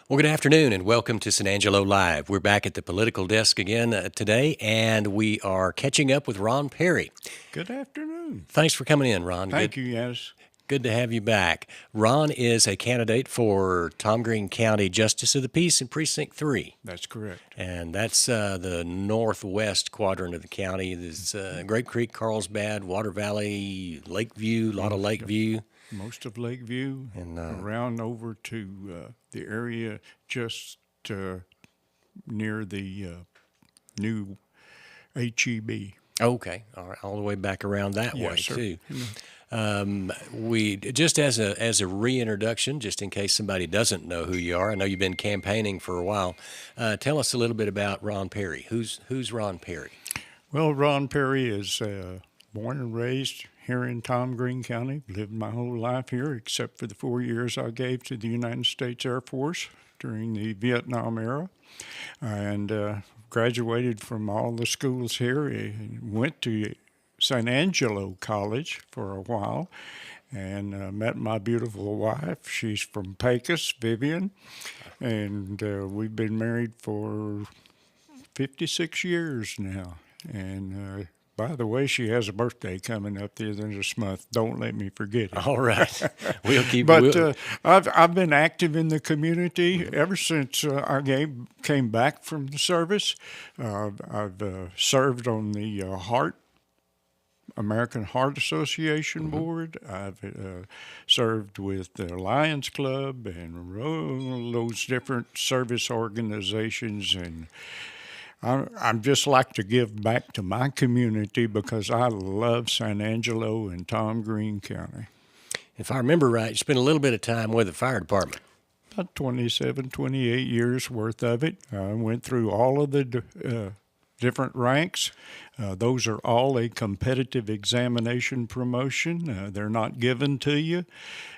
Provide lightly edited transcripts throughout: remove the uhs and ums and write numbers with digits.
Well, good afternoon and welcome to San Angelo Live. We're back at the political desk again today, and we are catching up with Ron Perry. Good afternoon. Thanks for coming in, Ron. Thank you, Yantis. Good to have you back. Ron is a candidate for Tom Green County Justice of the Peace in Precinct 3. That's correct. And that's the northwest quadrant of the county. There's Grape Creek, Carlsbad, Water Valley, Lakeview, a lot of Lakeview. Most of Lakeview and around over to the area just near the new HEB. Okay, all right, all the way back around that way sir. too. We just as a reintroduction, just in case somebody doesn't know who you are. I know you've been campaigning for a while. Tell us a little bit about Ron Perry. Who's Ron Perry? Well, Ron Perry is born and raised here in Tom Green County. Lived my whole life here, except for the 4 years I gave to the United States Air Force during the Vietnam era, and graduated from all the schools here. Went to San Angelo College for a while, and met my beautiful wife. She's from Pecos, Vivian, and we've been married for 56 years now. And by the way, she has a birthday coming up the end of this month. Don't let me forget it. All right, we'll keep. But I've been active in the community ever since I came back from the service. I've served on the American Heart Association board. I've served with the Lions Club and all those different service organizations, and I'm just like to give back to my community because I love San Angelo and Tom Green County. If I remember right, you spent a little bit of time with the fire department. About 27, 28 years worth of it. I went through all of the different ranks. Those are all a competitive examination promotion. They're not given to you.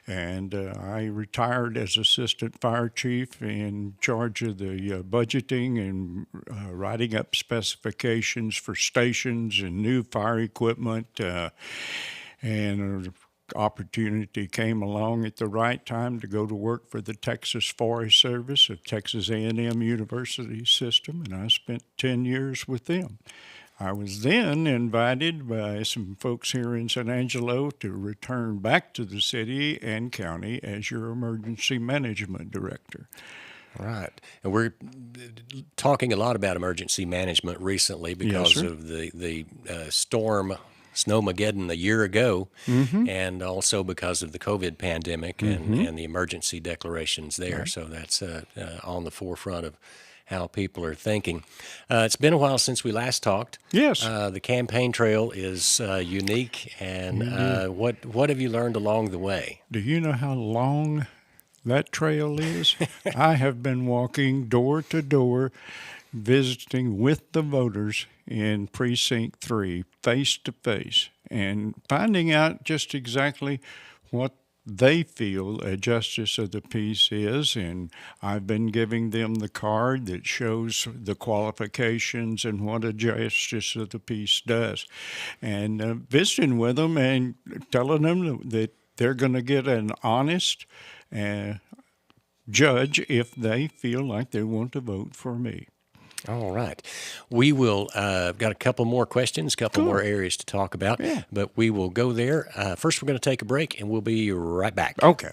And I retired as assistant fire chief in charge of the budgeting and writing up specifications for stations and new fire equipment. And opportunity came along at the right time to go to work for the Texas Forest Service, a Texas A&M University system, and I spent 10 years with them. I was then invited by some folks here in San Angelo to return back to the city and county as your emergency management director. Right. And we're talking a lot about emergency management recently because Yes, sir. of the storm Snowmageddon a year ago, and also because of the COVID pandemic and the emergency declarations there. Right. So that's on the forefront of how people are thinking. It's been a while since we last talked. Yes. The campaign trail is unique, and what have you learned along the way? Do you know how long that trail is? I have been walking door to door, visiting with the voters in Precinct 3, face to face, and finding out just exactly what they feel a justice of the peace is. And I've been giving them the card that shows the qualifications and what a justice of the peace does, and visiting with them and telling them that they're going to get an honest judge if they feel like they want to vote for me. All right. We will, got a couple more questions, couple Cool. more areas to talk about, Yeah. but we will go there. First, we're going to take a break, and we'll be right back. Okay.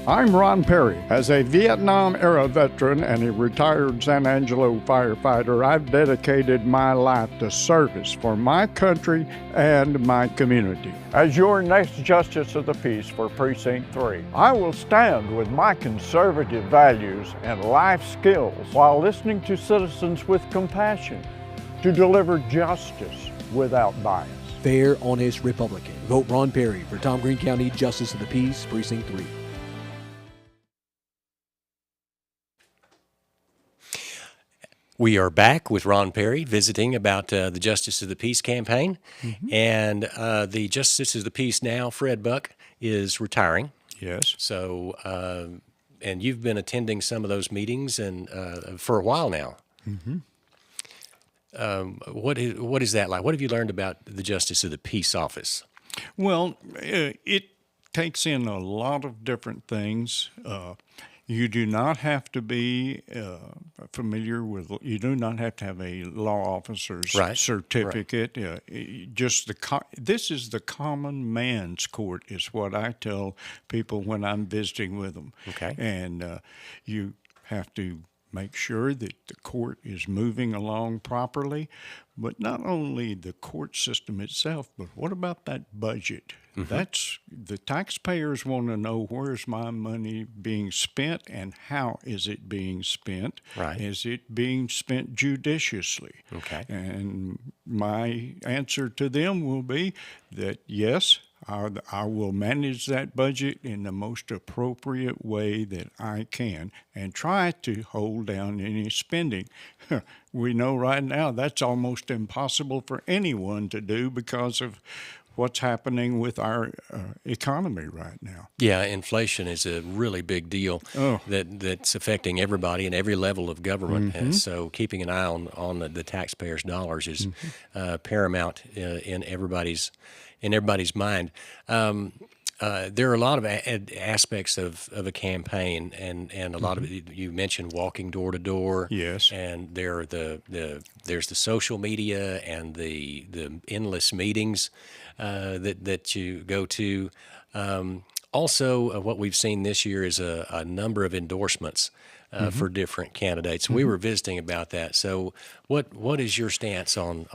I'm Ron Perry. As a Vietnam-era veteran and a retired San Angelo firefighter, I've dedicated my life to service for my country and my community. As your next Justice of the Peace for Precinct 3, I will stand with my conservative values and life skills while listening to citizens with compassion to deliver justice without bias. Fair, honest Republican. Vote Ron Perry for Tom Green County Justice of the Peace, Precinct 3. We are back with Ron Perry visiting about the Justice of the Peace campaign. And the Justice of the Peace now, Fred Buck, is retiring. Yes. So, and you've been attending some of those meetings and for a while now. What is that like? What have you learned about the Justice of the Peace office? Well, it takes in a lot of different things. You do not have to be familiar with. You do not have to have a law officer's Right. certificate. Just this is the common man's court, is what I tell people when I'm visiting with them. Okay. And you have to make sure that the court is moving along properly, but not only the court system itself, but what about that budget? That's the taxpayers want to know, where's my money being spent and how is it being spent? Right. Is it being spent judiciously? Okay. And my answer to them will be that yes, I will manage that budget in the most appropriate way that I can and try to hold down any spending. We know right now that's almost impossible for anyone to do because of what's happening with our economy right now. Yeah, inflation is a really big deal that's affecting everybody and every level of government. And so keeping an eye on the taxpayers' dollars is paramount in everybody's mind. There are a lot of aspects of a campaign, and a lot of it, you mentioned walking door to door. Yes. And there's the social media and the endless meetings that you go to. Also, what we've seen this year is a number of endorsements for different candidates. We were visiting about that. So, what is your stance on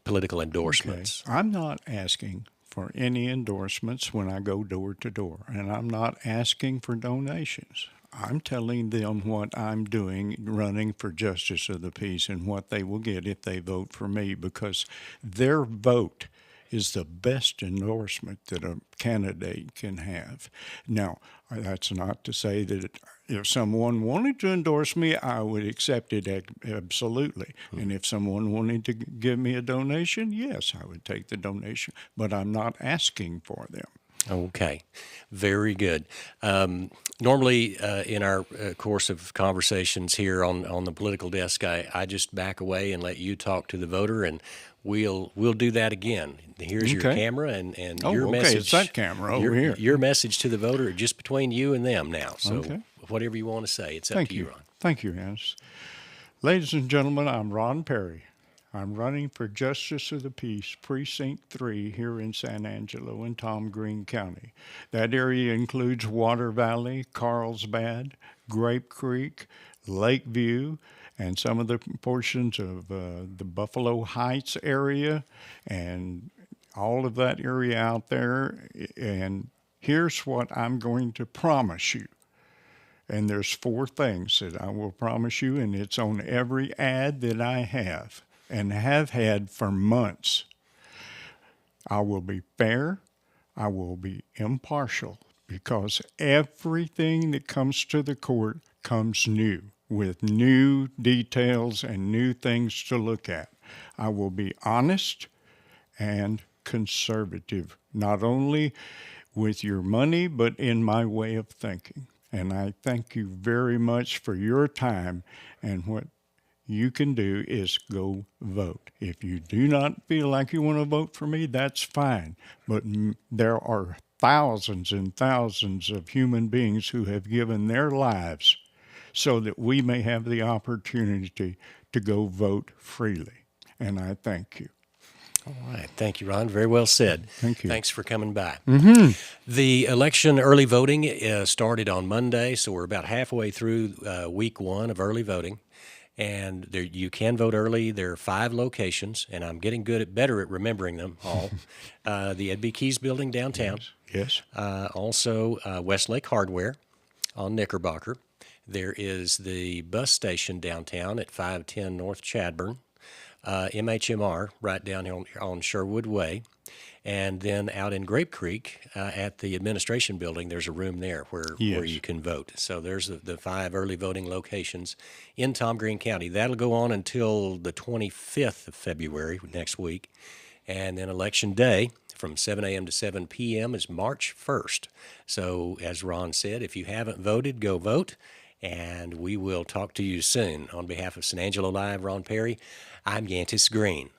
political endorsements? Okay. I'm not asking for any endorsements when I go door to door, and I'm not asking for donations. I'm telling them what I'm doing, running for justice of the peace, and what they will get if they vote for me, because their vote is the best endorsement that a candidate can have. Now, that's not to say that if someone wanted to endorse me, I would accept it absolutely. And if someone wanted to give me a donation, yes, I would take the donation. But I'm not asking for them. Okay, very good. Normally, in our course of conversations here on the political desk, I just back away and let you talk to the voter, and we'll do that again. Here's your camera and your message. It's that camera over here. Your message to the voter, just between you and them now. So whatever you want to say, it's up to you, Ron. Thank you, Yantis. Ladies and gentlemen, I'm Ron Perry. I'm running for Justice of the Peace, Precinct 3 here in San Angelo in Tom Green County. That area includes Water Valley, Carlsbad, Grape Creek, Lakeview, and some of the portions of the Buffalo Heights area, and all of that area out there. And here's what I'm going to promise you. And there's 4 things that I will promise you, and it's on every ad that I have and have had for months. I will be fair. I will be impartial, because everything that comes to the court comes new, with new details and new things to look at. I will be honest and conservative, not only with your money, but in my way of thinking. And I thank you very much for your time, and what you can do is go vote. If you do not feel like you want to vote for me, that's fine. But there are thousands and thousands of human beings who have given their lives so that we may have the opportunity to go vote freely. And I thank you. All right. Thank you, Ron. Very well said. Thank you. Thanks for coming by. The election early voting started on Monday, so we're about halfway through week 1 of early voting. And there, you can vote early. There are 5 locations, and I'm getting better at remembering them all. The Ed B. Keys Building downtown. Yes. Also, Westlake Hardware on Knickerbocker. There is the bus station downtown at 510 North Chadbourn. MHMR right down here on Sherwood Way. And then out in Grape Creek at the administration building, there's a room there where you can vote. So there's the 5 early voting locations in Tom Green County. That'll go on until the 25th of February next week. And then Election Day from 7 a.m. to 7 p.m. is March 1st. So as Ron said, if you haven't voted, go vote. And we will talk to you soon. On behalf of San Angelo Live, Ron Perry, I'm Yantis Green.